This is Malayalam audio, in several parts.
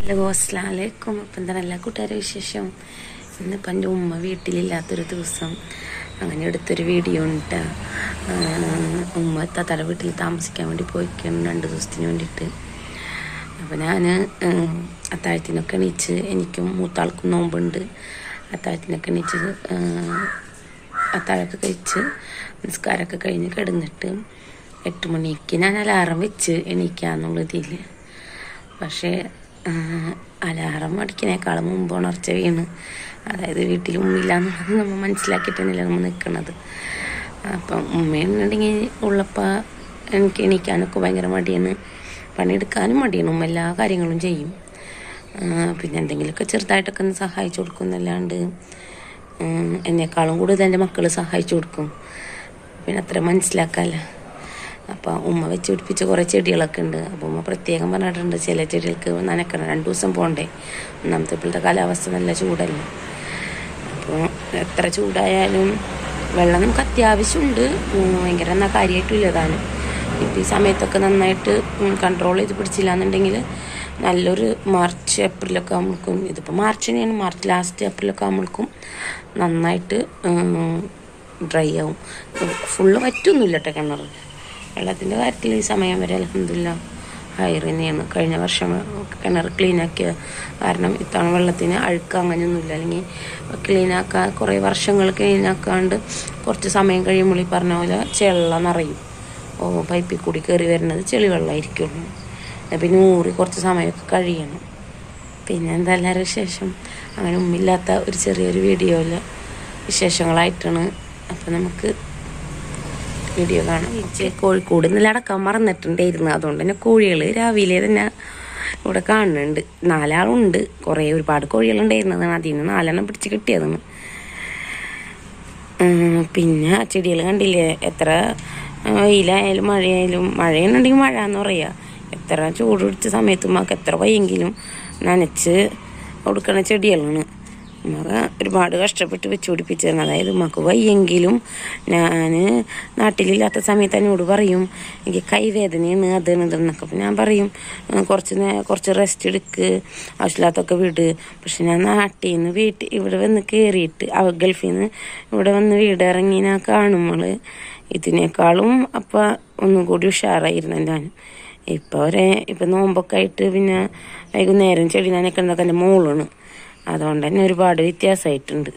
ഹലോ അസ്സലാമു അലൈക്കും. അപ്പം എന്താണ് എല്ലാ കൂട്ടുകാരുടെ വിശേഷം? ഇന്നിപ്പം എൻ്റെ ഉമ്മ വീട്ടിലില്ലാത്തൊരു ദിവസം അങ്ങനെ എടുത്തൊരു വീഡിയോ ഉണ്ട്. ഉമ്മ താത്താടെ വീട്ടിൽ താമസിക്കാൻ വേണ്ടി പോയിക്കണം 2 ദിവസത്തിന് വേണ്ടിയിട്ട്. അപ്പോൾ ഞാൻ അത്താഴത്തിനൊക്കെ എണീച്ച്, എനിക്കും മൂത്താൾക്കും നോമ്പുണ്ട്. അത്താഴത്തിനൊക്കെ എണീച്ച് അത്താഴമൊക്കെ കഴിച്ച് നിസ്കാരമൊക്കെ കഴിഞ്ഞ് കിടന്നിട്ട് 8 മണിക്ക് ഞാൻ അലാറം വെച്ച് എണീക്കാന്നുള്ളതിൽ. പക്ഷേ അലാറം അടിക്കുന്നേക്കാളും മുമ്പ് ഉണർച്ച വീണ്, അതായത് വീട്ടിൽ ഉമ്മയില്ല എന്നുള്ളത് നമ്മൾ മനസ്സിലാക്കിയിട്ടല്ല നമ്മൾ നിൽക്കുന്നത്. അപ്പം ഉമ്മയുണ്ടെങ്കിൽ ഉള്ളപ്പോൾ എനിക്ക് എണീക്കാനൊക്കെ ഭയങ്കര മടിയാണ്, പണിയെടുക്കാനും മടിയാണ്. ഉമ്മ എല്ലാ കാര്യങ്ങളും ചെയ്യും. പിന്നെ എന്തെങ്കിലുമൊക്കെ ചെറുതായിട്ടൊക്കെ ഒന്ന് സഹായിച്ചു കൊടുക്കുന്നല്ലാണ്ട് എന്നെക്കാളും കൂടുതൽ എൻ്റെ മക്കൾ സഹായിച്ചു കൊടുക്കും. പിന്നെ അത്ര മനസ്സിലാക്കാമല്ലോ. അപ്പോൾ ഉമ്മ വെച്ച് പിടിപ്പിച്ച കുറേ ചെടികളൊക്കെ ഉണ്ട്. അപ്പോൾ ഉമ്മ പ്രത്യേകം പറഞ്ഞിട്ടുണ്ട് ചില ചെടികൾക്ക് നനയ്ക്കണം, 2 ദിവസം പോകണ്ടേ. ഒന്നാമത്തെ ഇപ്പോഴത്തെ കാലാവസ്ഥ നല്ല ചൂടല്ലേ. അപ്പോൾ എത്ര ചൂടായാലും വെള്ളം നമുക്ക് അത്യാവശ്യമുണ്ട്, ഭയങ്കര എന്നാൽ കാര്യമായിട്ടില്ല താനും. ഇപ്പോൾ ഈ സമയത്തൊക്കെ നന്നായിട്ട് കൺട്രോൾ ചെയ്ത് പിടിച്ചില്ല എന്നുണ്ടെങ്കിൽ നല്ലൊരു മാർച്ച് ഏപ്രിലൊക്കെ ആകുമ്പോഴേക്കും, ഇതിപ്പോൾ മാർച്ച് തന്നെയാണ്, മാർച്ച് ലാസ്റ്റ് ഏപ്രിലൊക്കെ ആകുമ്പോഴേക്കും നന്നായിട്ട് ഡ്രൈ ആവും. ഫുള്ള് വറ്റൊന്നുമില്ല കേട്ടോ കിണർ. വെള്ളത്തിൻ്റെ കാര്യത്തിൽ ഈ സമയം വരെ അൽഹംദുലില്ലാഹ് ഹൈർ തന്നെയാണ്. കഴിഞ്ഞ വർഷം കിണർ ക്ലീനാക്കിയ കാരണം ഇത്തവണ വെള്ളത്തിന് അഴുക്ക് അങ്ങനെയൊന്നുമില്ല. അല്ലെങ്കിൽ ക്ലീനാക്കാൻ കുറേ വർഷങ്ങൾ ക്ലീനാക്കാണ്ട് കുറച്ച് സമയം കഴിയുമ്പോൾ ഈ പറഞ്ഞ പോലെ ചെള്ള നിറയും. പൈപ്പിൽ കൂടി കയറി വരുന്നത് ചെളി വെള്ളമായിരിക്കുള്ളൂ. പിന്നെ ഊറി കുറച്ച് സമയമൊക്കെ കഴിയണം. പിന്നെ എന്താ എല്ലാവരും വിശേഷം? അങ്ങനെ ഉമ്മില്ലാത്ത ഒരു ചെറിയൊരു വീഡിയോയിൽ വിശേഷങ്ങളായിട്ടാണ്. അപ്പോൾ നമുക്ക് വീഡിയോ കാണാം. കോഴിക്കോട് ഇന്നലെ അടക്കാൻ മറന്നിട്ടുണ്ടായിരുന്നു. അതുകൊണ്ട് തന്നെ കോഴികൾ രാവിലെ തന്നെ ഇവിടെ കാണുന്നുണ്ട്. 4 ആളുണ്ട്. ഒരുപാട് കോഴികളുണ്ടായിരുന്നതാണ്. അതിൽ നിന്ന് 4 എണ്ണം പിടിച്ച് കിട്ടിയതാണ്. പിന്നെ ചെടികൾ കണ്ടില്ലേ, എത്ര വെയിലായാലും മഴയായാലും, മഴയെന്നുണ്ടെങ്കിൽ മഴ എന്ന് പറയുക, എത്ര ചൂട് പിടിച്ച സമയത്ത് നമുക്ക് എത്ര വയ്യെങ്കിലും നനച്ച് കൊടുക്കണ ചെടികളാണ്. നമുക്ക് ഒരുപാട് കഷ്ടപ്പെട്ട് വെച്ച് പിടിപ്പിച്ചതാണ്. അതായത് നമുക്ക് വയ്യെങ്കിലും ഞാൻ നാട്ടിലില്ലാത്ത എന്നോട് പറയും എനിക്ക് കൈവേദനയാണ് അതാണ് ഇതെന്നൊക്കെ. അപ്പം ഞാൻ പറയും കുറച്ച് റെസ്റ്റ് എടുക്ക്, ആവശ്യമില്ലാത്തൊക്കെ വിട്. പക്ഷെ ഞാൻ നാട്ടിൽ നിന്ന് ഇവിടെ വന്ന് കയറിയിട്ട് ഗൾഫിൽ നിന്ന് ഇവിടെ വന്ന് വീടിറങ്ങി ഞാൻ കാണുമ്പോൾ ഇതിനേക്കാളും അപ്പം ഒന്നും കൂടി ഉഷാറായിരുന്നു ഞാൻ. ഇപ്പം നോമ്പൊക്കെ ആയിട്ട് പിന്നെ വൈകുന്നേരം ചെടി നനയ്ക്കുന്നതൊക്കെ എൻ്റെ മോളാണ്. അതുകൊണ്ട് തന്നെ ഒരുപാട് വ്യത്യാസമായിട്ടുണ്ട്.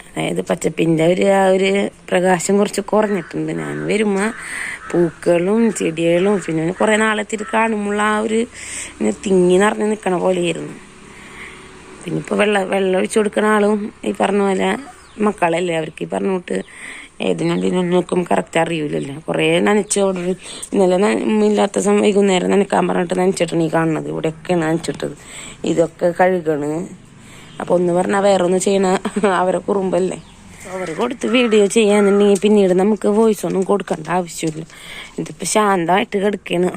അതായത് പച്ചപ്പിൻ്റെ ഒരു പ്രകാശം കുറച്ച് കുറഞ്ഞിട്ടുണ്ട്. ഞാൻ വരുമ്പോൾ പൂക്കളും ചെടികളും പിന്നെ കുറേ നാളെത്തിട്ട് കാണുമ്പോൾ തിങ്ങി നിറഞ്ഞ് നിൽക്കണ പോലെയായിരുന്നു. പിന്നെ ഇപ്പോൾ വെള്ളം ഒഴിച്ചു കൊടുക്കുന്ന ആളും ഈ പറഞ്ഞ പോലെ മക്കളല്ലേ, അവർക്ക് ഈ പറഞ്ഞിട്ട് ഏതിനൊന്നും കറക്റ്റ് അറിയില്ലല്ലോ. കുറേ നനച്ചോട് ഇന്നലെ ഇല്ലാത്ത വൈകുന്നേരം നനക്കാൻ പറഞ്ഞിട്ട് നനച്ചിട്ടാണ് ഈ കാണുന്നത്. ഇവിടെയൊക്കെയാണ് നനച്ചിട്ടത്. ഇതൊക്കെ കഴുകണ്. അപ്പോൾ ഒന്ന് പറഞ്ഞാൽ വേറൊന്ന് ചെയ്യണ അവരെ കുറുമ്പല്ലേ. അവർ കൊടുത്ത് വീഡിയോ ചെയ്യാന്നുണ്ടെങ്കിൽ പിന്നീട് നമുക്ക് വോയിസ് ഒന്നും കൊടുക്കേണ്ട ആവശ്യമില്ല. ഇതിപ്പോൾ ശാന്തമായിട്ട് കിടക്കുകയാണ്,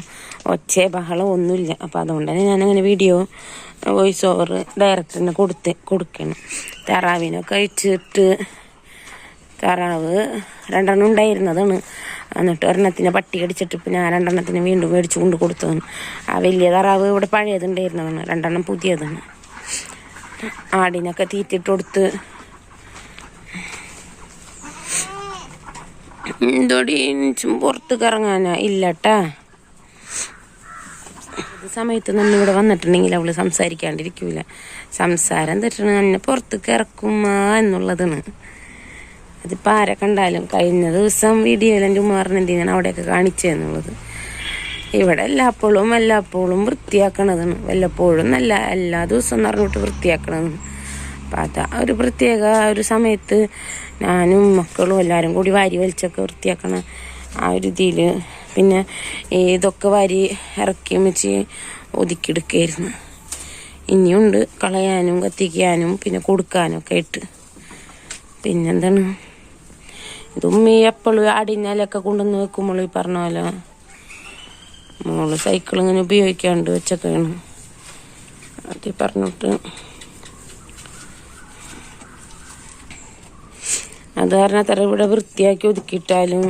ഒച്ച ബഹളം ഒന്നുമില്ല. അപ്പോൾ അതുകൊണ്ട് തന്നെ ഞാനങ്ങനെ വീഡിയോ വോയിസ് ഓവർ ഡയറക്ടറിനെ കൊടുക്കണം. താറാവിനൊക്കെ അയച്ചിട്ട് താറാവ് 2 എണ്ണം ഉണ്ടായിരുന്നതാണ്. എന്നിട്ട് ഒരെണ്ണത്തിനെ പട്ടി അടിച്ചിട്ട് ഇപ്പം ഞാൻ 2 എണ്ണത്തിന് വീണ്ടും മേടിച്ചു കൊണ്ട് കൊടുത്തതാണ്. ആ വലിയ താറാവ് ഇവിടെ പഴയതുണ്ടായിരുന്നതാണ്, 2 എണ്ണം പുതിയതാണ്. ആടിനൊക്കെ തീറ്റിട്ട് കൊടുത്ത് എന്തോടി പുറത്തേക്ക് ഇറങ്ങാനാ ഇല്ലട്ടാ. ഇത് സമയത്ത് നമ്മൾ ഇവിടെ വന്നിട്ടുണ്ടെങ്കിൽ അവള് സംസാരിക്കാണ്ടിരിക്കൂല. സംസാരം തെറ്റണം, എന്നെ പുറത്തേക്ക് ഇറക്കുമ്മ എന്നുള്ളതാണ്. അതിപ്പോൾ ആരെ കണ്ടാലും. കഴിഞ്ഞ ദിവസം വീഡിയോയിൽ എൻ്റെ ഉമ്മ എന്തിനാണ് അവിടെയൊക്കെ കാണിച്ചതെന്നുള്ളത്. ഇവിടെ എല്ലാപ്പോഴും വൃത്തിയാക്കണതാണ്. വല്ലപ്പോഴും നല്ല എല്ലാ ദിവസവും എന്ന് പറഞ്ഞിട്ട് വൃത്തിയാക്കണതാണ്. അപ്പം അതാ ഒരു പ്രത്യേക ഒരു സമയത്ത് ഞാനും മക്കളും എല്ലാവരും കൂടി വാരി വലിച്ചൊക്കെ വൃത്തിയാക്കണ ആ ഒരു ഇതിൽ പിന്നെ ഇതൊക്കെ വാരി ഇറക്കി വെച്ച് ഒതുക്കിയെടുക്കുകയായിരുന്നു. ഇനിയുണ്ട് കളയാനും കത്തിക്കാനും പിന്നെ കൊടുക്കാനും ഒക്കെ ആയിട്ട്. പിന്നെന്താണ്, ഇതുമ്മി എപ്പോഴും അടിഞ്ഞാലൊക്കെ കൊണ്ടുവന്ന് വെക്കുമ്പോൾ ഈ പറഞ്ഞ പോലെ മോള് സൈക്കിൾ ഇങ്ങനെ ഉപയോഗിക്കാണ്ട് വെച്ചൊക്കെയാണ്. അത് പറഞ്ഞിട്ട് അത് കാരണം അത്ര ഇവിടെ വൃത്തിയാക്കി ഒതുക്കിയിട്ടാലും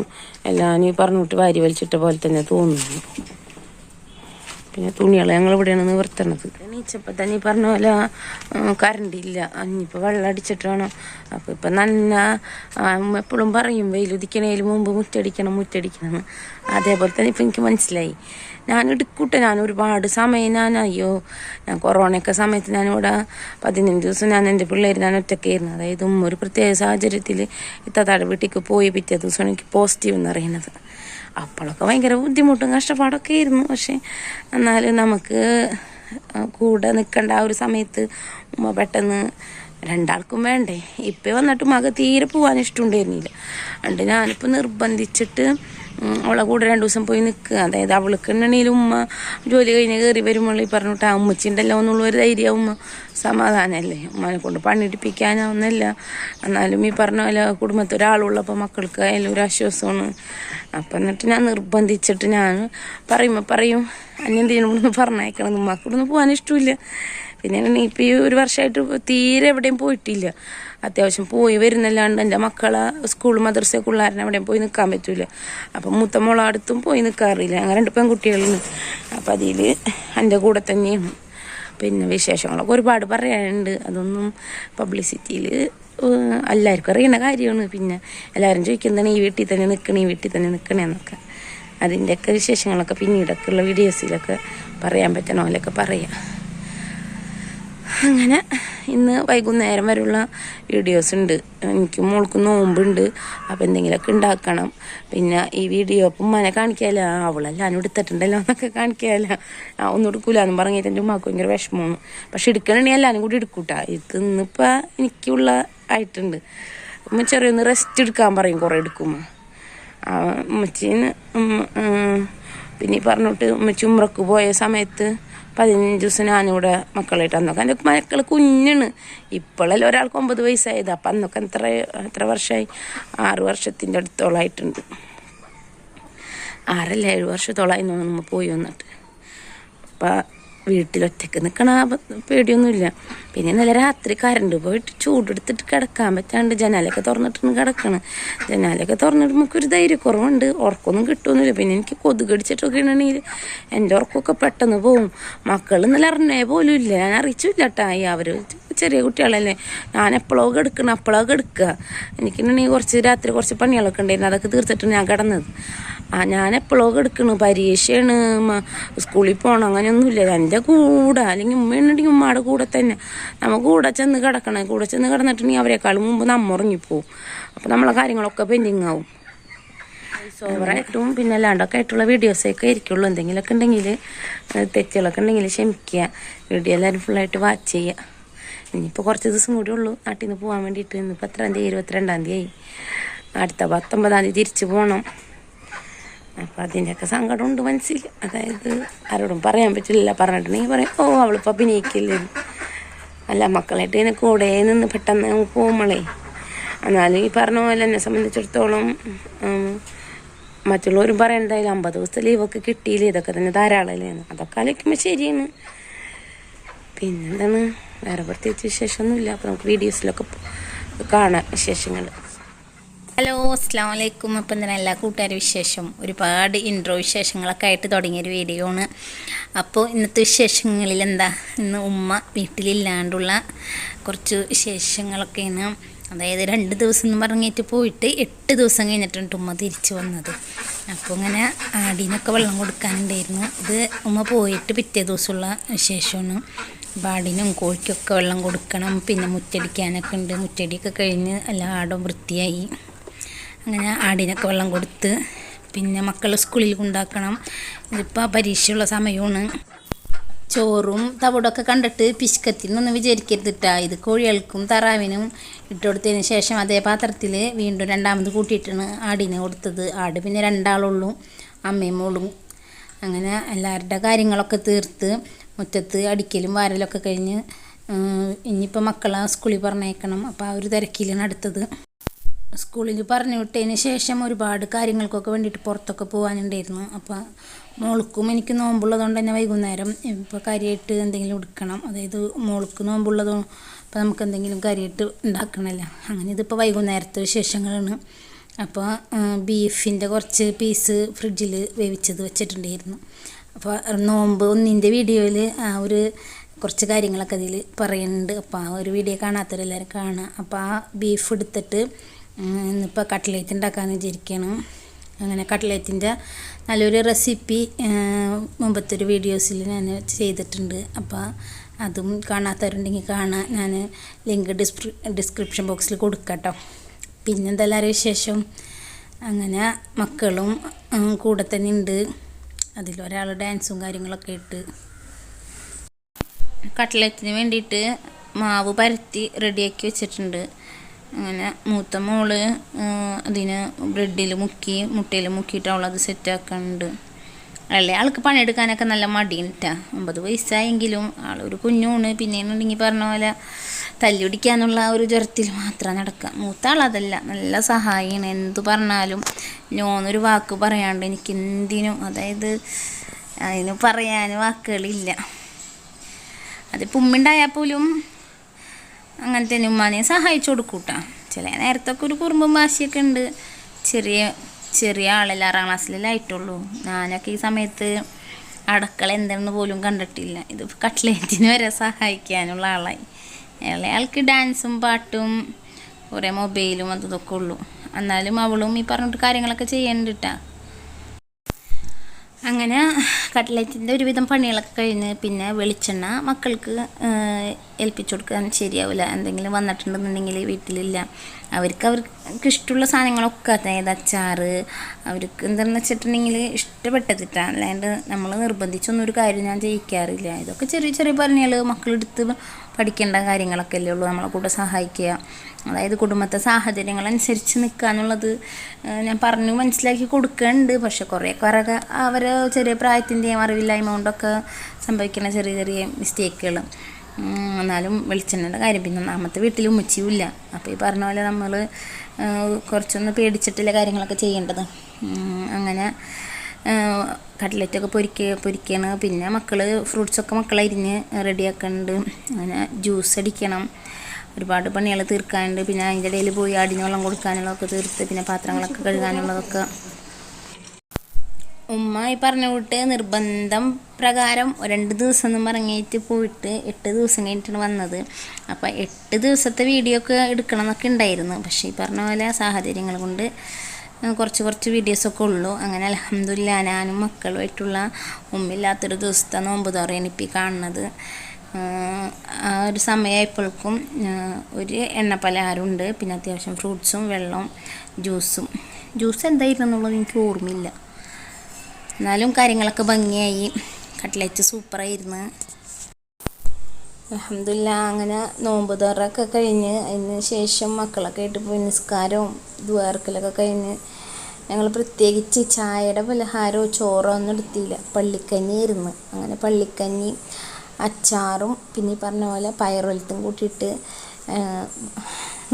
എല്ലാം ഈ പറഞ്ഞിട്ട് വാരി വലിച്ചിട്ട പോലെ തന്നെ തോന്നുന്നു. പിന്നെ തുണികൾ ഞങ്ങൾ ഇവിടെയാണ് നിവർത്തണത്. എണീച്ചപ്പോൾ തന്നെ ഈ പറഞ്ഞ പോലെ കറണ്ട് ഇല്ല. ഇനിയിപ്പോൾ വെള്ളം അടിച്ചിട്ട് വേണം. അപ്പോൾ ഇപ്പം നല്ല എപ്പോഴും പറയും വെയിലുദിക്കണേലും മുമ്പ് മുറ്റടിക്കണം എന്ന്. അതേപോലെ തന്നെ ഇപ്പം എനിക്ക് മനസ്സിലായി. ഞാൻ എടുക്കൂട്ടെ, ഞാൻ ഒരുപാട് സമയം ഞാൻ കൊറോണയൊക്കെ സമയത്ത് ഞാനിവിടെ 15 ദിവസം ഞാൻ എൻ്റെ പിള്ളേർ ഞാൻ ഒറ്റയ്ക്കായിരുന്നു. അതായത് ഒരു പ്രത്യേക സാഹചര്യത്തിൽ ഇത്താത്താടെ വീട്ടിലേക്ക് പോയി പിറ്റേ ദിവസമാണ് എനിക്ക് പോസിറ്റീവ് എന്ന് പറയുന്നത്. അപ്പോഴൊക്കെ ഭയങ്കര ബുദ്ധിമുട്ടും കഷ്ടപ്പാടൊക്കെ ആയിരുന്നു. പക്ഷെ എന്നാലും നമുക്ക് കൂടെ നിൽക്കേണ്ട ആ ഒരു സമയത്ത് ഉമ്മ പെട്ടെന്ന് രണ്ടാൾക്കും വേണ്ടേ. ഇപ്പം വന്നിട്ട് മക തീരെ പോകാൻ ഇഷ്ടമുണ്ടായിരുന്നില്ല. അതുകൊണ്ട് ഞാനിപ്പോൾ നിർബന്ധിച്ചിട്ട് അവളെ കൂടെ 2 ദിവസം പോയി നിൽക്കുക. അതായത് അവൾക്ക് എണ്ണീലും ഉമ്മ ജോലി കഴിഞ്ഞ് കയറി വരുമ്പോൾ ഈ പറഞ്ഞിട്ട് ആ ഉമ്മച്ചിണ്ടല്ലോ എന്നുള്ളൊരു ധൈര്യം ഉമ്മ സമാധാനമല്ലേ. ഉമ്മനെ കൊണ്ട് പണിയെടുപ്പിക്കാനാവുന്നില്ല. എന്നാലും ഈ പറഞ്ഞ പോലെ കുടുംബത്തിൽ ഒരാളുള്ളപ്പോൾ മക്കൾക്ക് അതിലും ഒരു ആശ്വാസമാണ്. അപ്പം എന്നിട്ട് ഞാൻ നിർബന്ധിച്ചിട്ട് ഞാൻ പറയും അന്യന്തിനും ഇവിടുന്ന് പറഞ്ഞേക്കണം, ഉമ്മക്ക് ഇവിടുന്ന് പോകാൻ ഇഷ്ടമില്ല. പിന്നെ ഇപ്പം ഈ ഒരു വർഷമായിട്ട് തീരെ എവിടെയും പോയിട്ടില്ല. അത്യാവശ്യം പോയി വരുന്നല്ലാണ്ട് എൻ്റെ മക്കളെ സ്കൂൾ മദ്രസ പിള്ളേരനെ എവിടെയും പോയി നിൽക്കാൻ പറ്റില്ല. അപ്പം മൂത്ത മോളെ അടുത്തും പോയി നിൽക്കാറില്ല. അങ്ങനെ 2 പെൺകുട്ടികളിന്. അപ്പം അതിൽ എൻ്റെ കൂടെ തന്നെയാണ്. പിന്നെ വിശേഷങ്ങളൊക്കെ ഒരുപാട് പറയാനുണ്ട്. അതൊന്നും പബ്ലിസിറ്റിയിൽ എല്ലാവർക്കും അറിയുന്ന കാര്യമാണ്. പിന്നെ എല്ലാവരും ചോദിക്കുന്നതാണ് ഈ വീട്ടിൽ തന്നെ നിൽക്കണേന്നൊക്കെ. അതിൻ്റെയൊക്കെ വിശേഷങ്ങളൊക്കെ പിന്നീടൊക്കെ ഉള്ള വീഡിയോസിലൊക്കെ പറയാൻ പറ്റണ പോലെയൊക്കെ പറയാം. അങ്ങനെ ഇന്ന് വൈകുന്നേരം വരെയുള്ള വീഡിയോസ് ഉണ്ട്. എനിക്ക് മോൾക്ക് നോമ്പുണ്ട്. അപ്പോൾ എന്തെങ്കിലുമൊക്കെ ഉണ്ടാക്കണം. പിന്നെ ഈ വീഡിയോ അപ്പം ഉമ്മനെ കാണിക്കാമല്ലോ, അവളെല്ലാം എടുത്തിട്ടുണ്ടല്ലോ എന്നൊക്കെ കാണിക്കാമല്ലോ. ഒന്നും എടുക്കൂലെന്നും പറഞ്ഞിട്ട് എൻ്റെ ഉമ്മക്ക് ഭയങ്കര വിഷമമാണ്. പക്ഷെ എടുക്കണമെങ്കിൽ എല്ലാവരും കൂടി എടുക്കൂട്ടാ. ഇത് ഇന്നിപ്പോൾ എനിക്കുള്ള ആയിട്ടുണ്ട്. ഉമ്മ ചെറിയൊന്ന് റെസ്റ്റ് എടുക്കാൻ പറയും കുറേ എടുക്കുമ്പോൾ. ഉമ്മച്ചീന് പിന്നെ പറഞ്ഞിട്ട് ഉമ്മച്ചി ഉമ്രക്ക് പോയ സമയത്ത് 15 ദിവസം ഞാനിവിടെ മക്കളായിട്ട്. അന്നൊക്കെ എൻ്റെ മക്കൾ കുഞ്ഞാണ്. ഇപ്പോഴല്ലേ ഒരാൾക്ക് 9 വയസ്സായത്. അപ്പം അന്നൊക്കെ എത്ര വർഷമായി? 6 വർഷത്തിൻ്റെ അടുത്തോളമായിട്ടുണ്ട്. 6-7 വർഷത്തോളമായി നമ്മൾ പോയി വന്നിട്ട്. അപ്പം വീട്ടിലൊറ്റയ്ക്ക് നിൽക്കണ പേടിയൊന്നുമില്ല. പിന്നെ ഇന്നലെ രാത്രി കറണ്ട് പോയിട്ട് ചൂടെടുത്തിട്ട് കിടക്കാൻ പറ്റാണ്ട് ജനാലൊക്കെ തുറന്നിട്ടാണ് കിടക്കണം. ജനാലൊക്കെ തുറന്നിട്ട് നമുക്കൊരു ധൈര്യക്കുറവുണ്ട്. ഉറക്കമൊന്നും കിട്ടുമൊന്നുമില്ല. പിന്നെ എനിക്ക് കൊതുകടിച്ചിട്ടൊക്കെ ആണെങ്കിൽ എൻ്റെ ഉറക്കമൊക്കെ പെട്ടെന്ന് പോവും. മക്കൾ ഇന്നലെ അറിഞ്ഞേ പോലും ഇല്ല. ഞാൻ അറിയിച്ചില്ല കേട്ടാ. അവർ ചെറിയ കുട്ടികളല്ലേ. ഞാൻ എപ്പോഴോ കിടക്കുക. എനിക്കുണ്ടെങ്കിൽ രാത്രി കുറച്ച് പണികളൊക്കെ ഉണ്ടായിരുന്നു. അതൊക്കെ തീർത്തിട്ട് ഞാൻ കിടന്നത്. ഞാൻ എപ്പോഴോ കിടക്കണു. പരീക്ഷയാണ്, സ്കൂളിൽ പോകണം, അങ്ങനെയൊന്നുമില്ല. എൻ്റെ കൂടെ അല്ലെങ്കിൽ ഉമ്മയുണ്ടെങ്കിൽ ഉമ്മയുടെ കൂടെ തന്നെ കൂടെ ചെന്ന് കിടക്കണം. കൂടെ ചെന്ന് കിടന്നിട്ടുണ്ടെങ്കിൽ അവരെക്കാളും മുമ്പ് നമ്മ ഉറങ്ങിപ്പോവും. അപ്പോൾ നമ്മളെ കാര്യങ്ങളൊക്കെ പെൻഡിങ് ആവും. ഓവറായിട്ടും പിന്നെ അല്ലാണ്ടൊക്കെ ആയിട്ടുള്ള വീഡിയോസൊക്കെ ആയിരിക്കുള്ളൂ. എന്തെങ്കിലുമൊക്കെ ഉണ്ടെങ്കിൽ തെറ്റുകളൊക്കെ ഉണ്ടെങ്കിൽ ക്ഷമിക്കുക. വീഡിയോ എല്ലാവരും ഫുള്ളായിട്ട് വാച്ച് ചെയ്യുക. ഇനിയിപ്പോൾ കുറച്ച് ദിവസം കൂടി ഉള്ളൂ നാട്ടിൽ നിന്ന് പോകാൻ വേണ്ടിയിട്ട്. ഇന്നിപ്പോൾ 10-ാം തീയതി 22-ാം തീയതി ആയി. അടുത്ത 19-ാം തീയതി തിരിച്ച് പോകണം. അപ്പം അതിൻ്റെയൊക്കെ സങ്കടമുണ്ട് മനസ്സിൽ. അതായത് ആരോടും പറയാൻ പറ്റില്ല. പറഞ്ഞിട്ടുണ്ടെങ്കിൽ പറയും അവളിപ്പോൾ അഭിനയിക്കില്ലേ. അല്ല, മക്കളായിട്ട് ഇതിനെ കൂടെ നിന്ന് പെട്ടെന്ന് പോകുമ്പോളേ. എന്നാലും ഈ പറഞ്ഞ പോലെ എന്നെ സംബന്ധിച്ചിടത്തോളം മറ്റുള്ളവരും പറയണ്ടായില്ല 50 ദിവസത്തെ ലീവൊക്കെ കിട്ടിയില്ലേ, ഇതൊക്കെ തന്നെ ധാരാളമല്ലേ. അതൊക്കെ ആലോചിക്കുമ്പോൾ ശരിയാണ്. പിന്നെന്താണ്, വേറെ പ്രത്യേകിച്ച് വിശേഷമൊന്നുമില്ല. അപ്പോൾ നമുക്ക് വീഡിയോസിലൊക്കെ കാണാം വിശേഷങ്ങൾ. ഹലോ, അസ്സാം വലൈക്കും. അപ്പം തന്നെ എല്ലാ കൂട്ടുകാരും വിശേഷം, ഒരുപാട് ഇൻട്രോ വിശേഷങ്ങളൊക്കെ ആയിട്ട് തുടങ്ങിയൊരു വീഡിയോ ആണ്. അപ്പോൾ ഇന്നത്തെ വിശേഷങ്ങളിൽ എന്താ, ഇന്ന് ഉമ്മ വീട്ടിലില്ലാണ്ടുള്ള കുറച്ച് വിശേഷങ്ങളൊക്കെയാണ്. അതായത് 2 ദിവസം എന്ന് പറഞ്ഞിട്ട് പോയിട്ട് 8 ദിവസം കഴിഞ്ഞിട്ടുണ്ട് ഉമ്മ തിരിച്ചു വന്നത്. അപ്പോൾ ഇങ്ങനെ ആടിനൊക്കെ വെള്ളം കൊടുക്കാനുണ്ടായിരുന്നു. ഇത് ഉമ്മ പോയിട്ട് പിറ്റേ ദിവസമുള്ള വിശേഷമാണ്. ആടിനും കോഴിക്കൊക്കെ വെള്ളം കൊടുക്കണം. പിന്നെ മുറ്റടിക്കാനൊക്കെ ഉണ്ട്. മുറ്റടിയൊക്കെ കഴിഞ്ഞ് എല്ലാ ആടും വൃത്തിയായി. അങ്ങനെ ആടിനൊക്കെ വെള്ളം കൊടുത്ത് പിന്നെ മക്കളെ സ്കൂളിൽ കൊണ്ടാക്കണം. ഇതിപ്പോൾ പരീക്ഷയുള്ള സമയമാണ്. ചോറും തവിടൊക്കെ കണ്ടിട്ട് പിശുക്കത്തിനൊന്നും വിചാരിക്കരുതിട്ടാ. ഇത് കോഴികൾക്കും താറാവിനും ഇട്ട് കൊടുത്തതിന് ശേഷം അതേ പാത്രത്തിൽ വീണ്ടും 2ാമത് കൂട്ടിയിട്ടാണ് ആടിനെ കൊടുത്തത്. ആട് പിന്നെ 2 ആളുള്ളൂ, അമ്മയും മോളും. അങ്ങനെ എല്ലാവരുടെ കാര്യങ്ങളൊക്കെ തീർത്ത് മുറ്റത്ത് അടിക്കലും വാരലൊക്കെ കഴിഞ്ഞ് ഇനിയിപ്പോൾ മക്കളെ സ്കൂളിൽ പറഞ്ഞേക്കണം. അപ്പോൾ ആ ഒരു തിരക്കിലാണ് അടുത്തത്. സ്കൂളിൽ പറഞ്ഞു വിട്ടതിന് ശേഷം ഒരുപാട് കാര്യങ്ങൾക്കൊക്കെ വേണ്ടിയിട്ട് പുറത്തൊക്കെ പോകാനുണ്ടായിരുന്നു. അപ്പോൾ മോൾക്കും എനിക്ക് നോമ്പുള്ളതുകൊണ്ട് തന്നെ വൈകുന്നേരം ഇപ്പോൾ കാര്യമായിട്ട് എന്തെങ്കിലും എടുക്കണം. അതായത് മോൾക്ക് നോമ്പുള്ളതോ അപ്പോൾ നമുക്ക് എന്തെങ്കിലും കാര്യമായിട്ട് ഉണ്ടാക്കണമല്ലോ. അങ്ങനെ ഇതിപ്പോൾ വൈകുന്നേരത്തെ വിശേഷങ്ങളാണ്. അപ്പോൾ ബീഫിൻ്റെ കുറച്ച് പീസ് ഫ്രിഡ്ജിൽ വേവിച്ചത് വെച്ചിട്ടുണ്ടായിരുന്നു. അപ്പോൾ നോമ്പ് ഒന്നിൻ്റെ വീഡിയോയിൽ ആ ഒരു കുറച്ച് കാര്യങ്ങളൊക്കെ അതിൽ പറയുന്നുണ്ട്. അപ്പോൾ ആ ഒരു വീഡിയോ കാണാത്തവരെല്ലാവരും കാണുക. അപ്പോൾ ആ ബീഫ് എടുത്തിട്ട് ഇന്നിപ്പോൾ കട്ട്ലേറ്റ് ഉണ്ടാക്കാമെന്ന് വിചാരിക്കുകയാണ്. അങ്ങനെ കട്ട്ലേറ്റിൻ്റെ നല്ലൊരു റെസിപ്പി മുമ്പത്തെ ഒരു വീഡിയോസിൽ ഞാൻ ചെയ്തിട്ടുണ്ട്. അപ്പോൾ അതും കാണാത്തവരുണ്ടെങ്കിൽ കാണാം. ഞാൻ ലിങ്ക് ഡിസ്ക്രിപ്ഷൻ ബോക്സിൽ കൊടുക്കാം. പിന്നെന്തെല്ലാവരും വിശേഷം? അങ്ങനെ മക്കളും കൂടെ തന്നെ ഉണ്ട്. അതിലൊരാൾ ഡാൻസും കാര്യങ്ങളൊക്കെ ഇട്ട് കട്ട്ലറ്റിന് വേണ്ടിയിട്ട് മാവ് പരത്തി റെഡിയാക്കി വെച്ചിട്ടുണ്ട്. അങ്ങനെ മൂത്ത മോള് അതിന് ബ്രെഡിൽ മുക്കി മുട്ടയിൽ മുക്കിയിട്ട് അവളത് സെറ്റാക്കുന്നുണ്ട്. അല്ലേ ആൾക്ക് പണിയെടുക്കാനൊക്കെ നല്ല മടിയിട്ടാ. 9 വയസ്സായെങ്കിലും ആളൊരു കുഞ്ഞൂണ്. പിന്നെയെന്നുണ്ടെങ്കിൽ പറഞ്ഞ പോലെ തല്ലി പിടിക്കാനുള്ള ഒരു ജ്വരത്തിൽ മാത്രം നടക്കുക. മൂത്ത ആളതല്ല, നല്ല സഹായിയാണ്. എന്തു പറഞ്ഞാലും ഞാനൊരു വാക്ക് പറയാണ്ട് എനിക്ക് എന്തിനും, അതായത് അതിന് പറയാൻ വാക്കുകളില്ല. അതിപ്പോൾ ഉമ്മുണ്ടായാൽ പോലും അങ്ങനെ തന്നെ ഉമ്മാനെ സഹായിച്ചു കൊടുക്കൂട്ടാ. ചില നേരത്തൊക്കെ ഒരു കുറുമ്പും വാശിയൊക്കെ ഉണ്ട്. ചെറിയ ആളല്ല, 6ാം ക്ലാസ്സിലായിട്ടുള്ളൂ. ഞാനൊക്കെ ഈ സമയത്ത് അടുക്കള എന്താണെന്ന് പോലും കണ്ടിട്ടില്ല. ഇത് കട്ട്ലേറ്റിന് വരെ സഹായിക്കാനുള്ള ആളായി. ആൾക്ക് ഡാൻസും പാട്ടും കുറേ മൊബൈലും അതൊക്കെ ഉള്ളൂ. എന്നാലും അവളും ഈ പറഞ്ഞിട്ട് കാര്യങ്ങളൊക്കെ ചെയ്യണ്ടിട്ടാ. അങ്ങനെ കട്ട്ലറ്റിൻ്റെ ഒരുവിധം പണികളൊക്കെ കഴിഞ്ഞ് പിന്നെ വെളിച്ചെണ്ണ മക്കൾക്ക് ഏൽപ്പിച്ചു കൊടുക്കാൻ ശരിയാവില്ല. എന്തെങ്കിലും വന്നിട്ടുണ്ടെന്നുണ്ടെങ്കിൽ വീട്ടിലില്ല. അവർക്ക് ഇഷ്ടമുള്ള സാധനങ്ങളൊക്കെ, അതായത് അച്ചാറ് അവർക്ക് എന്താണെന്ന് വെച്ചിട്ടുണ്ടെങ്കിൽ ഇഷ്ടപ്പെട്ടതിട്ടാണ്. അല്ലാണ്ട് നമ്മൾ നിർബന്ധിച്ചൊന്നും ഒരു കാര്യം ഞാൻ ചെയ്യിക്കാറില്ല. ഇതൊക്കെ ചെറിയ ചെറിയ പണികൾ മക്കളെടുത്ത് പഠിക്കേണ്ട കാര്യങ്ങളൊക്കെ അല്ലേ ഉള്ളൂ. നമ്മളെ കൂടെ സഹായിക്കുക, അതായത് കുടുംബത്തെ സാഹചര്യങ്ങളനുസരിച്ച് നിൽക്കുക എന്നുള്ളത് ഞാൻ പറഞ്ഞു മനസ്സിലാക്കി കൊടുക്കുന്നുണ്ട്. പക്ഷെ കുറേയൊക്കെ അവർ ചെറിയ പ്രായത്തിൻ്റെയും അറിവില്ലായ്മ കൊണ്ടൊക്കെ സംഭവിക്കുന്ന ചെറിയ ചെറിയ മിസ്റ്റേക്കുകൾ. എന്നാലും വെളിച്ചെണ്ണയുടെ കാര്യം പിന്നെ ഒന്നാമത്തെ വീട്ടിൽ ഉമ്മച്ചിയുമില്ല. അപ്പോൾ ഈ പറഞ്ഞ പോലെ നമ്മൾ കുറച്ചൊന്ന് പേടിച്ചിട്ടുള്ള കാര്യങ്ങളൊക്കെ ചെയ്യേണ്ടത്. അങ്ങനെ കട്ട്ലറ്റൊക്കെ പൊരിക്കുകയാണ്. പിന്നെ ഫ്രൂട്ട്സൊക്കെ മക്കളരിഞ്ഞ് റെഡിയാക്കുന്നുണ്ട്. അങ്ങനെ ജ്യൂസ് അടിക്കണം, ഒരുപാട് പണികൾ തീർക്കാനുണ്ട്. പിന്നെ അതിൻ്റെ ഇടയിൽ പോയി ആടിന് വെള്ളം കൊടുക്കാനുള്ളതൊക്കെ തീർത്ത് പിന്നെ പാത്രങ്ങളൊക്കെ കഴുകാനുള്ളതൊക്കെ. ഉമ്മ ഈ പറഞ്ഞ കൂട്ട് നിർബന്ധം പ്രകാരം 2 ദിവസം എന്ന് പറഞ്ഞിട്ട് പോയിട്ട് 8 ദിവസം കഴിഞ്ഞിട്ടാണ് വന്നത്. അപ്പോൾ 8 ദിവസത്തെ വീഡിയോ ഒക്കെ എടുക്കണം എന്നൊക്കെ ഉണ്ടായിരുന്നു. പക്ഷേ ഈ പറഞ്ഞ പോലെ സാഹചര്യങ്ങൾ കൊണ്ട് കുറച്ച് വീഡിയോസൊക്കെ ഉള്ളൂ. അങ്ങനെ അൽഹംദുലില്ലാ ഞാനും മക്കളുമായിട്ടുള്ള ഉമ്മില്ലാത്തൊരു ദിവസത്തെ നോമ്പ് തുറയാണ് ഇപ്പോൾ കാണുന്നത്. ആ ഒരു സമയമായപ്പോഴേക്കും ഒരു എണ്ണപ്പലഹാരമുണ്ട്, പിന്നെ അത്യാവശ്യം ഫ്രൂട്ട്സും വെള്ളവും ജ്യൂസ് എന്തായിരുന്നു എന്നുള്ളത് എനിക്ക് ഓർമ്മയില്ല. എന്നാലും കാര്യങ്ങളൊക്കെ ഭംഗിയായി. കട്ട്ലറ്റ് സൂപ്പറായിരുന്നു. അൽഹംദുലില്ലാ അങ്ങനെ നോമ്പ് തുറയൊക്കെ കഴിഞ്ഞ് അതിന് ശേഷം മക്കളൊക്കെ ആയിട്ട് പോയി നിസ്കാരവും ദ്വാരക്കലൊക്കെ കഴിഞ്ഞ് ഞങ്ങൾ പ്രത്യേകിച്ച് ചായയുടെ പലഹാരമോ ചോറോ ഒന്നും എടുത്തില്ല. പള്ളിക്കഞ്ഞിയായിരുന്നു. അങ്ങനെ പള്ളിക്കഞ്ഞി അച്ചാറും പിന്നെ ഈ പറഞ്ഞ പോലെ പയറുവലത്തും കൂട്ടിയിട്ട്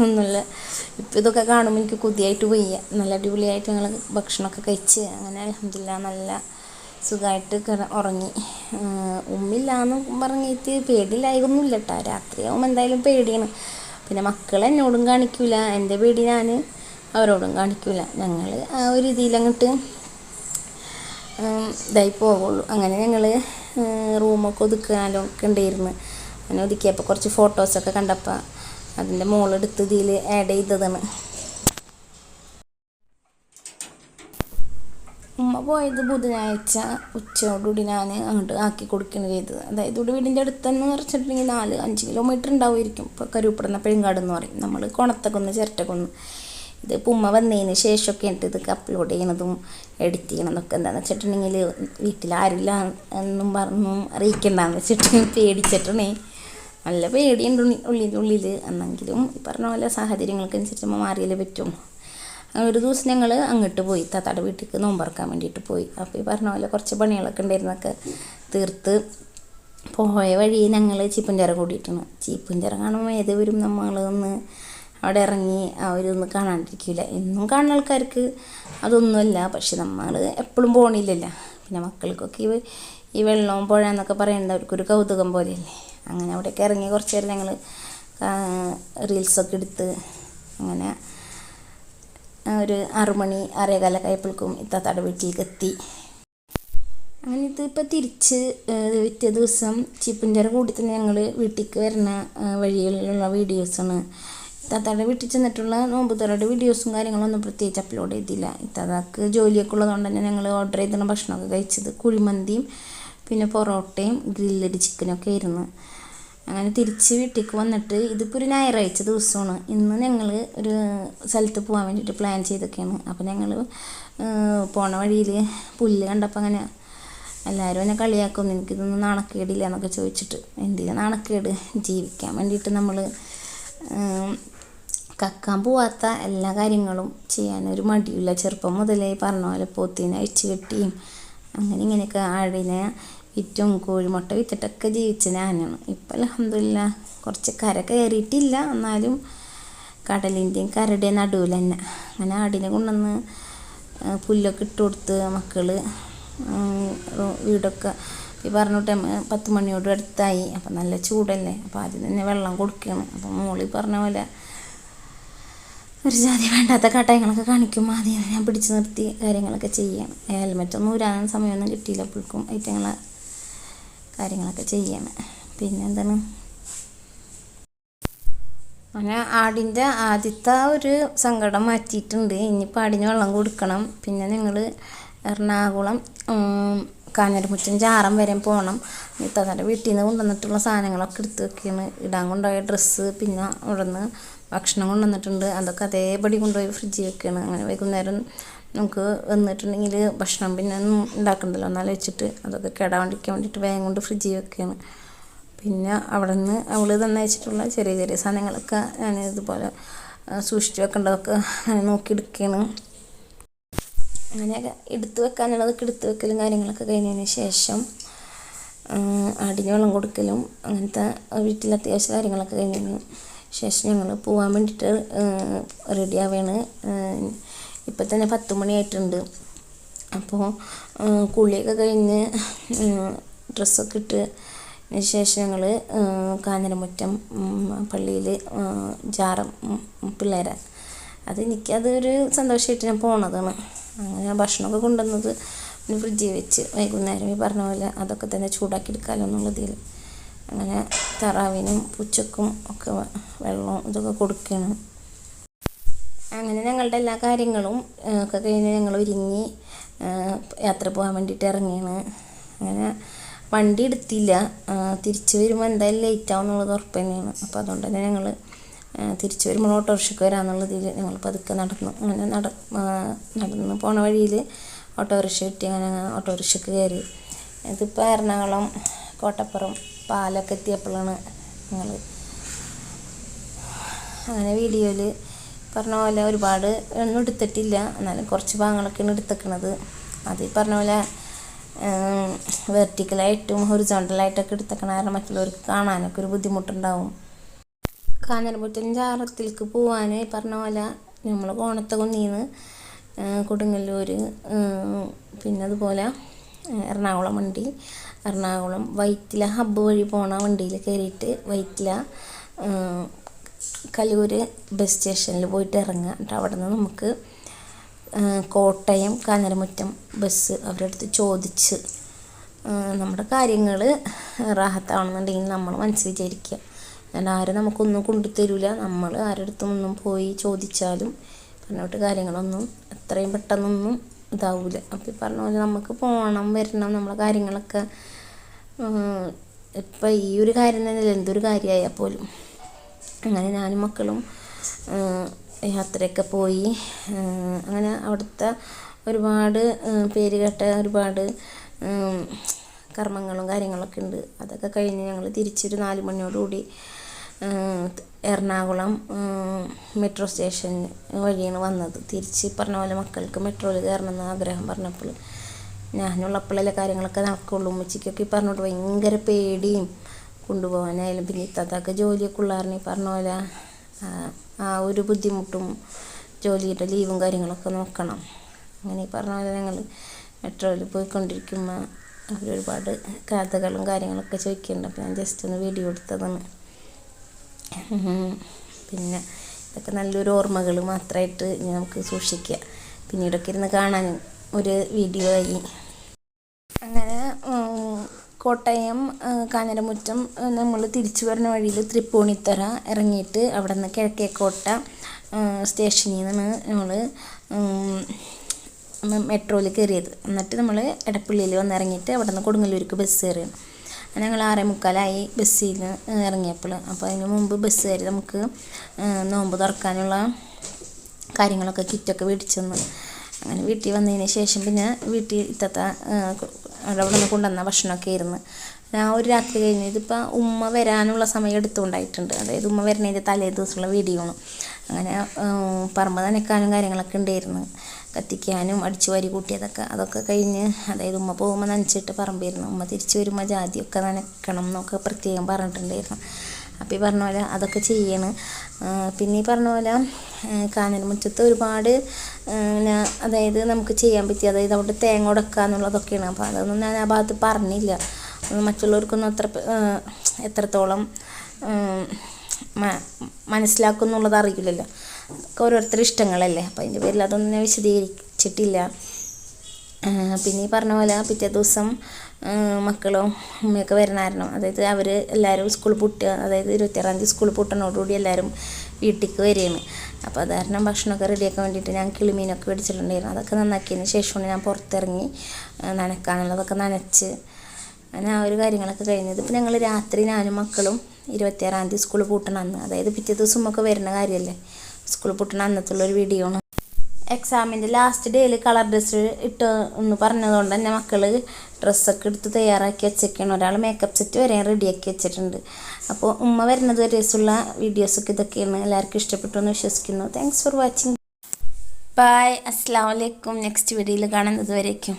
ഒന്നുമില്ല. ഇപ്പം ഇതൊക്കെ കാണുമ്പോൾ എനിക്ക് കൊതിയായിട്ട് വയ്യ. നല്ല അടിപൊളിയായിട്ട് ഞങ്ങൾ ഭക്ഷണമൊക്കെ കഴിച്ച് അങ്ങനെ അൽഹംദുലില്ലാ നല്ല സുഖമായിട്ട് ഉറങ്ങി. ഉമ്മില്ലാന്ന് പറഞ്ഞിട്ട് പേടിയില്ലായൊന്നുമില്ല കേട്ടോ. രാത്രിയാകുമ്പോൾ എന്തായാലും പേടിയാണ്. പിന്നെ മക്കൾ എന്നോടും കാണിക്കില്ല, എൻ്റെ പേടി ഞാൻ അവരോടും കാണിക്കില്ല. ഞങ്ങൾ ആ ഒരു രീതിയിലങ്ങോട്ട് ഇതായി പോവുള്ളൂ. അങ്ങനെ ഞങ്ങൾ റൂമൊക്കെ ഒതുക്കാനൊക്കെ ഉണ്ടായിരുന്നു. അങ്ങനെ ഒതുക്കിയപ്പോൾ കുറച്ച് ഫോട്ടോസൊക്കെ കണ്ടപ്പോൾ അതിൻ്റെ മോളെടുത്ത് ഇതിൽ ആഡ് ചെയ്തതാണ്. ഉമ്മ പോയത് ബുധനാഴ്ച ഉച്ചയോടുകൂടി ഞാൻ അങ്ങോട്ട് ആക്കി കൊടുക്കുകയാണ് ചെയ്തത്. അതായത് ഇവിടെ വീടിൻ്റെ അടുത്തെന്ന് വെച്ചിട്ടുണ്ടെങ്കിൽ 4-5 കിലോമീറ്റർ ഉണ്ടാവുമായിരിക്കും. ഇപ്പോൾ കരുപ്പെടുന്ന പെഴുങ്കാട് എന്ന് പറയും, നമ്മൾ കൊണത്തക്കുന്ന് ചിരട്ടക്കുന്ന്. ഇത് ഇപ്പോൾ ഉമ്മ വന്നതിന് ശേഷമൊക്കെ ഉണ്ട് ഇതൊക്കെ അപ്ലോഡ് ചെയ്യണതും എഡിറ്റ് ചെയ്യണതൊക്കെ. എന്താണെന്ന് വെച്ചിട്ടുണ്ടെങ്കിൽ വീട്ടിലാരില്ല എന്നും പറഞ്ഞു അറിയിക്കണ്ടെന്ന് വെച്ചിട്ട് പേടിച്ചിട്ടുണ്ടേ. നല്ല പേടിയുണ്ട് ഉള്ളിൽ. എന്നെങ്കിലും ഈ പറഞ്ഞ പോലെ സാഹചര്യങ്ങൾക്കനുസരിച്ച് നമ്മൾ മാറിയാലേ പറ്റും. അങ്ങനെ ഒരു ദിവസം ഞങ്ങൾ അങ്ങോട്ട് പോയി, താത്താടെ വീട്ടിലേക്ക് നോമ്പറക്കാൻ വേണ്ടിയിട്ട് പോയി. അപ്പോൾ ഈ പറഞ്ഞ പോലെ കുറച്ച് പണികളൊക്കെ ഉണ്ടായിരുന്നൊക്കെ തീർത്ത് പോയ വഴി ഞങ്ങൾ ചീപ്പഞ്ചിറ കൂടിയിട്ടാണ്. ചീപ്പഞ്ചിറ കാണുമ്പോൾ ഏതൊരു നമ്മളൊന്ന് അവിടെ ഇറങ്ങി അവരൊന്നും കാണാണ്ടിരിക്കില്ല. എന്നും കാണുന്ന ആൾക്കാർക്ക് അതൊന്നുമല്ല. പക്ഷെ നമ്മൾ എപ്പോഴും പോകണില്ലല്ലോ. പിന്നെ മക്കൾക്കൊക്കെ ഈ വെള്ളവും പുഴ എന്നൊക്കെ പറയുന്നത് അവർക്കൊരു കൗതുകം പോലെയല്ലേ. അങ്ങനെ അവിടെയൊക്കെ ഇറങ്ങി കുറച്ച് നേരം ഞങ്ങൾ റീൽസൊക്കെ എടുത്ത് അങ്ങനെ ഒരു 6 മണി 6:15 ആയപ്പോഴേക്കും ഇത്താത്താടെ വീട്ടിലേക്ക് എത്തി. അങ്ങനെ ഇതിപ്പോൾ തിരിച്ച് പിറ്റേ ദിവസം ചിപ്പിൻ്റെ കൂടി തന്നെ ഞങ്ങൾ വീട്ടിലേക്ക് വരുന്ന വഴികളിലുള്ള വീഡിയോസാണ്. ഇത്താത്തയുടെ വീട്ടിൽ ചെന്നിട്ടുള്ള നോമ്പുതുറയുടെ വീഡിയോസും കാര്യങ്ങളൊന്നും പ്രത്യേകിച്ച് അപ്ലോഡ് ചെയ്തില്ല. ഇത്താത്താക്ക് ജോലിയൊക്കെ ഉള്ളതുകൊണ്ട് തന്നെ ഞങ്ങൾ ഓർഡർ ചെയ്തിരുന്ന ഭക്ഷണമൊക്കെ കഴിച്ചത് കുഴിമന്തിയും പിന്നെ പൊറോട്ടയും ഗ്രില്ലഡ് ചിക്കനൊക്കെ ആയിരുന്നു. അങ്ങനെ തിരിച്ച് വീട്ടിലേക്ക് വന്നിട്ട് ഇതിപ്പോൾ ഒരു ഞായറാഴ്ച ദിവസമാണ്. ഇന്ന് ഞങ്ങൾ ഒരു സ്ഥലത്ത് പോകാൻ വേണ്ടിയിട്ട് പ്ലാൻ ചെയ്തൊക്കെയാണ്. അപ്പോൾ ഞങ്ങൾ പോണ വഴിയിൽ പുല്ല് കണ്ടപ്പോൾ അങ്ങനെ എല്ലാവരും എന്നെ കളിയാക്കും, എനിക്കിതൊന്നും നാണക്കേടില്ല എന്നൊക്കെ ചോദിച്ചിട്ട്. എന്തിനാ നാണക്കേട്, ജീവിക്കാൻ വേണ്ടിയിട്ട് നമ്മൾ കക്കാൻ പോവാത്ത എല്ലാ കാര്യങ്ങളും ചെയ്യാനൊരു മടിയില്ല. ചെറുപ്പം മുതലേ പറഞ്ഞ പോലെ പോത്തിനെ അഴിച്ച് കെട്ടിയും അങ്ങനെ ഇങ്ങനെയൊക്കെ ആടിനെ വിറ്റും കോഴിമുട്ട വിറ്റിട്ടൊക്കെ ജീവിച്ച ഞാനാണ്. ഇപ്പം അൽഹംദുലില്ലാ കുറച്ച് കര കയറിയിട്ടില്ല, എന്നാലും കടലിൻ്റെയും കരയുടെയും നടുവിൽ തന്നെ അങ്ങനെ ആടിനെ കൊണ്ടുവന്ന് പുല്ലൊക്കെ ഇട്ട് കൊടുത്ത് മക്കൾ വീടൊക്കെ ഈ പറഞ്ഞ ടൈം 10 മണിയോട് അടുത്തായി. അപ്പം നല്ല ചൂടല്ലേ, അപ്പോൾ ആദ്യം തന്നെ വെള്ളം കൊടുക്കുകയാണ്. അപ്പം മോളി പറഞ്ഞ പോലെ ഒരു ജാതി വേണ്ടാത്ത കട്ടയങ്ങളൊക്കെ കാണിക്കുമ്പോൾ ആദ്യം ഞാൻ പിടിച്ച് നിർത്തി കാര്യങ്ങളൊക്കെ ചെയ്യണം. ഹെൽമെറ്റൊന്നും ഊരാൻ സമയമൊന്നും കിട്ടിയില്ല, അപ്പോഴേക്കും ഐറ്റങ്ങളെ കാര്യങ്ങളൊക്കെ ചെയ്യണം. പിന്നെ എന്താണ് അങ്ങനെ ആടിൻ്റെ ആദ്യത്തെ ഒരു സങ്കടം മാറ്റിയിട്ടുണ്ട്. ഇനിയിപ്പോൾ ആടിന് വെള്ളം കൊടുക്കണം. പിന്നെ ഞങ്ങൾ എറണാകുളം കാഞ്ഞിരമുറ്റം ജാറം വരെ പോകണം. ഇത്താത്തൻ്റെ വീട്ടിൽ നിന്ന് കൊണ്ടുവന്നിട്ടുള്ള സാധനങ്ങളൊക്കെ എടുത്ത് വെക്കുകയാണ്. ഇടാൻ കൊണ്ടുപോയ ഡ്രസ്സ്, പിന്നെ അവിടെ നിന്ന് ഭക്ഷണം കൊണ്ടുവന്നിട്ടുണ്ട്, അതൊക്കെ അതേപടി കൊണ്ടുപോയി ഫ്രിഡ്ജിൽ വെക്കുകയാണ്. അങ്ങനെ വൈകുന്നേരം നമുക്ക് വന്നിട്ടുണ്ടെങ്കിൽ ഭക്ഷണം പിന്നെ ഒന്നും ഉണ്ടാക്കണ്ടല്ലോ, എന്നാലും വെച്ചിട്ട് അതൊക്കെ കേടാണ്ടിരിക്കാൻ വേണ്ടിയിട്ട് വേഗം കൊണ്ട് ഫ്രിഡ്ജിൽ വെക്കുകയാണ്. പിന്നെ അവിടെ നിന്ന് അവൾ തന്നെ വെച്ചിട്ടുള്ള ചെറിയ ചെറിയ സാധനങ്ങളൊക്കെ ഞാൻ ഇതുപോലെ സൂക്ഷിച്ച് വെക്കേണ്ടതൊക്കെ നോക്കിയെടുക്കുകയാണ്. അങ്ങനെയൊക്കെ എടുത്ത് വെക്കാനുള്ളതൊക്കെ എടുത്ത് വെക്കലും കാര്യങ്ങളൊക്കെ കഴിഞ്ഞതിന് ശേഷം ആടിന് വെള്ളം കൊടുക്കലും അങ്ങനത്തെ വീട്ടിലെ അത്യാവശ്യ കാര്യങ്ങളൊക്കെ കഴിഞ്ഞതിന് ശേഷം ഞങ്ങൾ പോകാൻ വേണ്ടിയിട്ട് റെഡി ആവുകയാണ്. ഇപ്പം തന്നെ 10 മണിയായിട്ടുണ്ട്. അപ്പോൾ കുളിയൊക്കെ കഴിഞ്ഞ് ഡ്രസ്സൊക്കെ ഇട്ട് ശേഷം ഞങ്ങൾ കാഞ്ഞിരമുറ്റം പള്ളിയിൽ ജാറം പിള്ളേരെ അതെനിക്കതൊരു സന്തോഷമായിട്ട് ഞാൻ പോണതാണ്. അങ്ങനെ ഭക്ഷണമൊക്കെ കൊണ്ടുവന്നത് ഫ്രിഡ്ജിൽ വെച്ച് വൈകുന്നേരം ഈ പറഞ്ഞ പോലെ അതൊക്കെ തന്നെ ചൂടാക്കി എടുക്കാമല്ലോ എന്നുള്ളതിൽ അങ്ങനെ തറാവിനും പൂച്ചക്കും ഒക്കെ വെള്ളവും ഇതൊക്കെ കൊടുക്കുകയാണ്. അങ്ങനെ ഞങ്ങളുടെ എല്ലാ കാര്യങ്ങളും ഒക്കെ കഴിഞ്ഞ് ഞങ്ങൾ ഒരുങ്ങി യാത്ര പോകാൻ വേണ്ടിയിട്ട് ഇറങ്ങിയാണ്. അങ്ങനെ വണ്ടി എടുത്തില്ല, തിരിച്ച് വരുമ്പോൾ എന്തായാലും ലേറ്റ് ആവും എന്നുള്ളത് ഉറപ്പ് തന്നെയാണ്. അപ്പോൾ അതുകൊണ്ട് തന്നെ ഞങ്ങൾ തിരിച്ച് വരുമ്പോൾ ഓട്ടോറിക്ഷയ്ക്ക് വരാമെന്നുള്ളതിൽ ഞങ്ങൾ പതുക്കെ നടന്നു. അങ്ങനെ നടന്ന് പോണ വഴിയിൽ ഓട്ടോറിക്ഷ കിട്ടി. അങ്ങനെ ഓട്ടോറിക്ഷയ്ക്ക് കയറി. ഇതിപ്പോൾ എറണാകുളം കോട്ടപ്പുറം പാലൊക്കെ എത്തിയപ്പോഴാണ് ഞങ്ങൾ അങ്ങനെ വീഡിയോയിൽ പറഞ്ഞ പോലെ ഒരുപാട് ഒന്നും എടുത്തിട്ടില്ല, എന്നാലും കുറച്ച് ഭാഗങ്ങളൊക്കെയാണ് എടുത്തേക്കണത്. അത് ഈ പറഞ്ഞ പോലെ വെർട്ടിക്കലായിട്ടും ഹൊറിസോണ്ടലായിട്ടൊക്കെ എടുത്തേക്കണ കാരണം മറ്റുള്ളവർക്ക് കാണാനൊക്കെ ഒരു ബുദ്ധിമുട്ടുണ്ടാവും. കാഞ്ഞിരമുറ്റം ജാറത്തിലേക്ക് പോകാൻ ഈ പറഞ്ഞ പോലെ നമ്മൾ കോണത്തകുന്നിന്ന് കൊടുങ്ങല്ലൂർ പിന്നെ അതുപോലെ എറണാകുളം വണ്ടി, എറണാകുളം വൈറ്റില ഹബ്ബ് വഴി പോണ വണ്ടിയിൽ കയറിയിട്ട് വൈറ്റില കലൂർ ബസ് സ്റ്റേഷനിൽ പോയിട്ട് ഇറങ്ങുക. എന്നിട്ട് അവിടെ നിന്ന് നമുക്ക് കോട്ടയം കാഞ്ഞിരമുറ്റം ബസ് അവരുടെ അടുത്ത് ചോദിച്ച് നമ്മുടെ കാര്യങ്ങൾ റാഹത്താവണമെന്നുണ്ടെങ്കിൽ നമ്മൾ മനസ്സിൽ വിചാരിക്കുക. അല്ലാണ്ട് ആരും നമുക്കൊന്നും കൊണ്ടുതരില്ല. നമ്മൾ ആരുടെ അടുത്തും ഒന്നും പോയി ചോദിച്ചാലും പറഞ്ഞോട്ട് കാര്യങ്ങളൊന്നും എത്രയും പെട്ടെന്നൊന്നും ഇതാവില്ല. അപ്പോൾ ഈ പറഞ്ഞ പോലെ നമുക്ക് പോകണം വരണം നമ്മളെ കാര്യങ്ങളൊക്കെ ഇപ്പം ഈ ഒരു കാര്യം തന്നെയല്ല എന്തൊരു കാര്യമായാൽ പോലും. അങ്ങനെ ഞാനും മക്കളും യാത്രയൊക്കെ പോയി. അങ്ങനെ അവിടുത്തെ ഒരുപാട് പേര് കേട്ട ഒരുപാട് കർമ്മങ്ങളും കാര്യങ്ങളൊക്കെ ഉണ്ട്. അതൊക്കെ കഴിഞ്ഞ് ഞങ്ങൾ തിരിച്ചൊരു 4 മണിയോടുകൂടി എറണാകുളം മെട്രോ സ്റ്റേഷൻ വഴിയാണ് വന്നത്. തിരിച്ച് പറഞ്ഞ പോലെ മക്കൾക്ക് മെട്രോയിൽ കയറണമെന്ന് ആഗ്രഹം പറഞ്ഞപ്പോൾ ഞാനുള്ളപ്പോഴല്ലേ കാര്യങ്ങളൊക്കെ നടക്കുള്ളൂ. ഉമ്മച്ചിക്കൊക്കെ ഈ പറഞ്ഞോട്ട് ഭയങ്കര പേടിയും കൊണ്ടുപോകാനായാലും പിന്നെ ഇത്താത്താക്ക് ജോലിയൊക്കെ ഉള്ളായിരുന്നു. ഈ പറഞ്ഞ പോലെ ആ ഒരു ബുദ്ധിമുട്ടും ജോലിയുടെ ലീവും കാര്യങ്ങളൊക്കെ നോക്കണം. അങ്ങനെ ഈ പറഞ്ഞ പോലെ ഞങ്ങൾ മെട്രോയിൽ പോയിക്കൊണ്ടിരിക്കുമ്പോൾ അവരൊരുപാട് കഥകളും കാര്യങ്ങളൊക്കെ ചോദിക്കുന്നുണ്ട്. അപ്പോൾ ഞാൻ ജസ്റ്റ് ഒന്ന് വീഡിയോ എടുത്തതാണ്. പിന്നെ ഇതൊക്കെ നല്ലൊരു ഓർമ്മകൾ മാത്രമായിട്ട് നമുക്ക് സൂക്ഷിക്കുക. പിന്നീടൊക്കെ ഇരുന്ന് കാണാൻ ഒരു വീഡിയോ ആയി. അങ്ങനെ കോട്ടയം കാഞ്ഞിരമുറ്റം നമ്മൾ തിരിച്ചു വരുന്ന വഴിയിൽ തൃപ്പൂണിത്തറ ഇറങ്ങിയിട്ട് അവിടെ നിന്ന് കിഴക്കേക്കോട്ട സ്റ്റേഷനിൽ നിന്ന് നമ്മൾ മെട്രോയിൽ കയറിയത്. എന്നിട്ട് നമ്മൾ എടപ്പള്ളിയിൽ വന്ന് ഇറങ്ങിയിട്ട് അവിടെ നിന്ന് കൊടുങ്ങല്ലൂർക്ക് ബസ് കയറിയാണ്. ഞങ്ങൾ 6:45 ബസ്സിൽ നിന്ന് ഇറങ്ങിയപ്പോൾ. അപ്പോൾ അതിന് മുമ്പ് ബസ് കയറി നമുക്ക് നോമ്പ് തുറക്കാനുള്ള കാര്യങ്ങളൊക്കെ കിറ്റൊക്കെ മേടിച്ചെന്ന്. അങ്ങനെ വീട്ടിൽ വന്നതിന് ശേഷം പിന്നെ വീട്ടിൽ അവിടെ നിന്ന് കൊണ്ടുവന്ന ഭക്ഷണമൊക്കെ ആയിരുന്നു. ഞാൻ ഒരു രാത്രി കഴിഞ്ഞ് ഇതിപ്പോൾ ഉമ്മ വരാനുള്ള സമയം എടുത്തുകൊണ്ടായിട്ടുണ്ട്. അതായത് ഉമ്മ വരുന്നതിൻ്റെ തലേ ദിവസമുള്ള വീഡിയോ ആണ്. അങ്ങനെ പറമ്പ് നനയ്ക്കാനും കാര്യങ്ങളൊക്കെ ഉണ്ടായിരുന്നു, കത്തിക്കാനും അടിച്ചു വാരി കൂട്ടിയതൊക്കെ. അതൊക്കെ കഴിഞ്ഞ് അതായത് ഉമ്മ പോകുമ്പോൾ നനച്ചിട്ട് പറമ്പായിരുന്നു. ഉമ്മ തിരിച്ചു വരുമ്പോൾ ജാതിയൊക്കെ നനയ്ക്കണം എന്നൊക്കെ പ്രത്യേകം പറഞ്ഞിട്ടുണ്ടായിരുന്നു. അപ്പോൾ ഈ പറഞ്ഞ പോലെ അതൊക്കെ ചെയ്യണം. പിന്നെ ഈ പറഞ്ഞ പോലെ കാഞ്ഞിരമുറ്റത്ത് ഒരുപാട് അതായത് നമുക്ക് ചെയ്യാൻ പറ്റി, അതായത് അവിടെ തേങ്ങ ഉടക്കുക എന്നുള്ളതൊക്കെയാണ്. അപ്പോൾ അതൊന്നും ഞാൻ ആ ഭാഗത്ത് പറഞ്ഞില്ല. മറ്റുള്ളവർക്കൊന്നും എത്രത്തോളം മനസ്സിലാക്കും എന്നുള്ളത് അറിയില്ലല്ലോ. അതൊക്കെ ഓരോരുത്തരുടെ ഇഷ്ടങ്ങളല്ലേ. അപ്പോൾ അതിൻ്റെ പേരിൽ അതൊന്നും ഞാൻ വിശദീകരിച്ചിട്ടില്ല. പിന്നെ ഈ പറഞ്ഞ പോലെ പിറ്റേ ദിവസം മക്കളും ഉമ്മയൊക്കെ വരുന്നായിരുന്നു. അതായത് അവർ എല്ലാവരും സ്കൂൾ പൂട്ടുക, അതായത് 26-ാം തീയതി സ്കൂൾ പൂട്ടണോടുകൂടി എല്ലാവരും വീട്ടിലേക്ക് വരികയാണ്. അപ്പോൾ അത് കാരണം ഭക്ഷണമൊക്കെ റെഡിയാക്കാൻ വേണ്ടിയിട്ട് ഞാൻ കിളിമീനൊക്കെ മേടിച്ചിട്ടുണ്ടായിരുന്നു. അതൊക്കെ നന്നാക്കിയതിന് ശേഷമാണ് ഞാൻ പുറത്തിറങ്ങി നനയ്ക്കാനുള്ളതൊക്കെ നനച്ച് അങ്ങനെ ആ ഒരു കാര്യങ്ങളൊക്കെ കഴിഞ്ഞത്. ഇപ്പം ഞങ്ങൾ രാത്രി ഞാനും മക്കളും 26-ാം തീയതി സ്കൂൾ പൂട്ടണം അന്ന്, അതായത് പിറ്റേ ദിവസം ഒക്കെ വരുന്ന കാര്യമല്ലേ, സ്കൂൾ പൂട്ടണം അന്നത്തുള്ളൊരു വീഡിയോ ആണ്. എക്സാമിൻ്റെ ലാസ്റ്റ് ഡേയിൽ കളർ ഡ്രസ്സ് ഇട്ട് എന്ന് പറഞ്ഞതുകൊണ്ട് തന്നെ മക്കൾ ഡ്രസ്സൊക്കെ എടുത്ത് തയ്യാറാക്കി വെച്ചൊക്കെയാണ്. ഒരാൾ മേക്കപ്പ് സെറ്റ് വരെ റെഡിയാക്കി വെച്ചിട്ടുണ്ട്. അപ്പോൾ ഉമ്മ വരുന്നത് വരെയുള്ള വീഡിയോസൊക്കെ ഇതൊക്കെയാണ്. എല്ലാവർക്കും ഇഷ്ടപ്പെട്ടു എന്ന് വിശ്വസിക്കുന്നു. Thanks for watching. ബൈ. അസ്സലാമു അലൈക്കും. നെക്സ്റ്റ് വീഡിയോയിൽ കാണുന്നത് വരേക്കും.